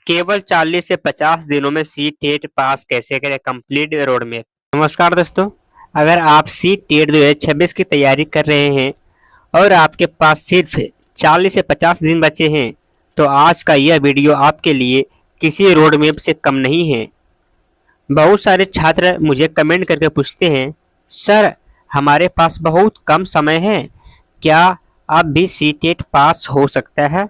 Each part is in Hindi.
केवल 40 से 50 दिनों में सी टेट पास कैसे करें, कंप्लीट रोड मैप। नमस्कार दोस्तों, अगर आप सी टेट 2026 की तैयारी कर रहे हैं और आपके पास सिर्फ 40 से 50 दिन बचे हैं तो आज का यह वीडियो आपके लिए किसी रोड मैप से कम नहीं है। बहुत सारे छात्र मुझे कमेंट करके पूछते हैं, सर हमारे पास बहुत कम समय है, क्या अब भी सी टेट पास हो सकता है?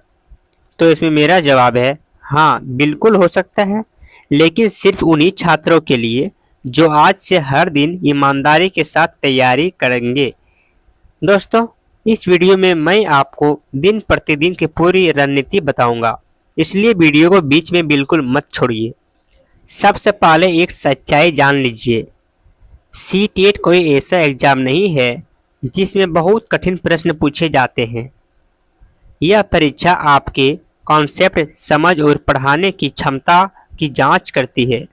तो इसमें मेरा जवाब है हाँ, बिल्कुल हो सकता है, लेकिन सिर्फ उन्हीं छात्रों के लिए जो आज से हर दिन ईमानदारी के साथ तैयारी करेंगे। दोस्तों, इस वीडियो में मैं आपको दिन प्रतिदिन की पूरी रणनीति बताऊंगा, इसलिए वीडियो को बीच में बिल्कुल मत छोड़िए। सबसे पहले एक सच्चाई जान लीजिए, सी टेट कोई ऐसा एग्जाम नहीं है जिसमें बहुत कठिन प्रश्न पूछे जाते हैं। यह परीक्षा आपके कॉन्सेप्ट, समझ और पढ़ाने की क्षमता की जांच करती है।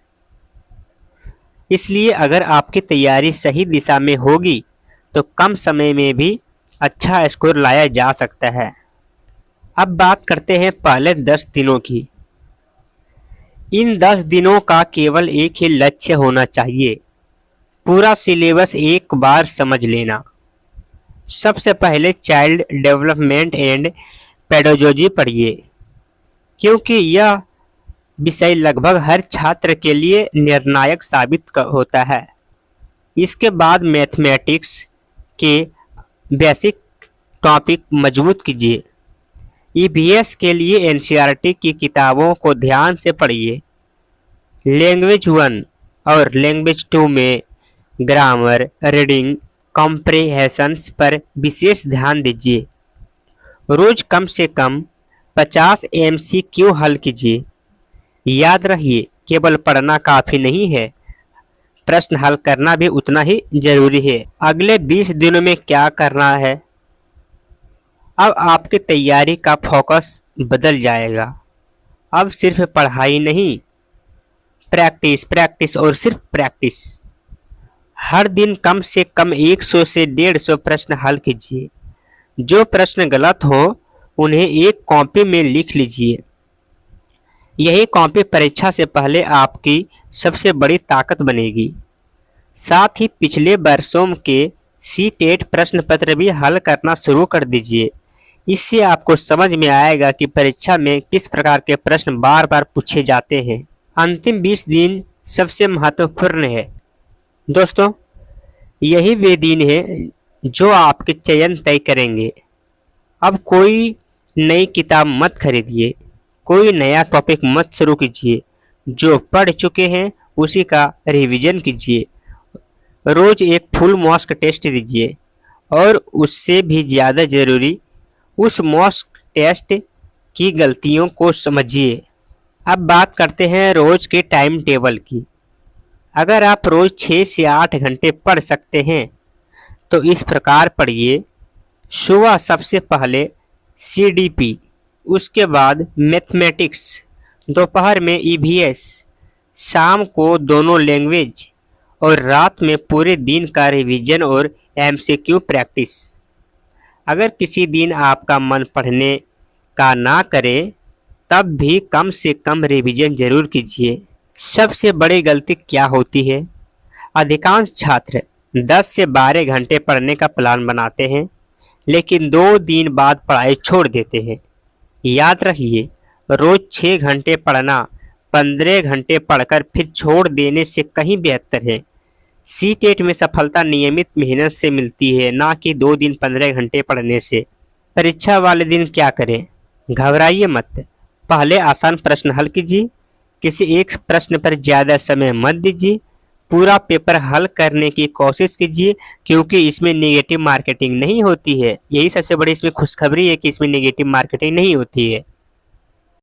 इसलिए अगर आपकी तैयारी सही दिशा में होगी तो कम समय में भी अच्छा स्कोर लाया जा सकता है। अब बात करते हैं पहले 10 दिनों की। इन 10 दिनों का केवल एक ही लक्ष्य होना चाहिए, पूरा सिलेबस एक बार समझ लेना। सबसे पहले चाइल्ड डेवलपमेंट एंड पेडागोजी पढ़िए, क्योंकि यह विषय लगभग हर छात्र के लिए निर्णायक साबित होता है। इसके बाद मैथमेटिक्स के बेसिक टॉपिक मजबूत कीजिए। ईवीएस के लिए एनसीईआरटी की किताबों को ध्यान से पढ़िए। लैंग्वेज 1 और लैंग्वेज 2 में ग्रामर, रीडिंग, कॉम्प्रिहेंशंस पर विशेष ध्यान दीजिए। रोज कम से कम 50 एमसीक्यू हल कीजिए। याद रखिए, केवल पढ़ना काफी नहीं है, प्रश्न हल करना भी उतना ही जरूरी है। अगले 20 दिनों में क्या करना है? अब आपकी तैयारी का फोकस बदल जाएगा। अब सिर्फ पढ़ाई नहीं, प्रैक्टिस प्रैक्टिस और सिर्फ प्रैक्टिस। हर दिन कम से कम 100 से 150 प्रश्न हल कीजिए। जो प्रश्न गलत हो उन्हें एक कॉपी में लिख लीजिए। यही कॉपी परीक्षा से पहले आपकी सबसे बड़ी ताकत बनेगी। साथ ही पिछले वर्षों के सी टेट प्रश्न पत्र भी हल करना शुरू कर दीजिए। इससे आपको समझ में आएगा कि परीक्षा में किस प्रकार के प्रश्न बार बार पूछे जाते हैं। अंतिम 20 दिन सबसे महत्वपूर्ण है दोस्तों, यही वे दिन है जो आपके चयन तय करेंगे। अब कोई नई किताब मत खरीदिए, कोई नया टॉपिक मत शुरू कीजिए। जो पढ़ चुके हैं उसी का रिवीजन कीजिए। रोज एक फुल मॉक टेस्ट दीजिए और उससे भी ज़्यादा ज़रूरी उस मॉक टेस्ट की गलतियों को समझिए। अब बात करते हैं रोज के टाइम टेबल की। अगर आप रोज 6 से 8 घंटे पढ़ सकते हैं तो इस प्रकार पढ़िए। सुबह सबसे पहले सीडीपी, उसके बाद मैथमेटिक्स, दोपहर में ईवीएस, शाम को दोनों लैंग्वेज और रात में पूरे दिन का रिवीजन और एमसीक्यू प्रैक्टिस। अगर किसी दिन आपका मन पढ़ने का ना करे तब भी कम से कम रिवीजन जरूर कीजिए। सबसे बड़ी गलती क्या होती है? अधिकांश छात्र 10 से 12 घंटे पढ़ने का प्लान बनाते हैं लेकिन 2 दिन बाद पढ़ाई छोड़ देते हैं। याद रखिए, रोज 6 घंटे पढ़ना 15 घंटे पढ़कर फिर छोड़ देने से कहीं बेहतर है। सी टेट में सफलता नियमित मेहनत से मिलती है, ना कि 2 दिन 15 घंटे पढ़ने से। परीक्षा वाले दिन क्या करें? घबराइए मत, पहले आसान प्रश्न हल कीजिए। किसी एक प्रश्न पर ज़्यादा समय मत दीजिए। पूरा पेपर हल करने की कोशिश कीजिए, क्योंकि इसमें नेगेटिव मार्केटिंग नहीं होती है। यही सबसे बड़ी इसमें खुशखबरी है कि इसमें नेगेटिव मार्केटिंग नहीं होती है।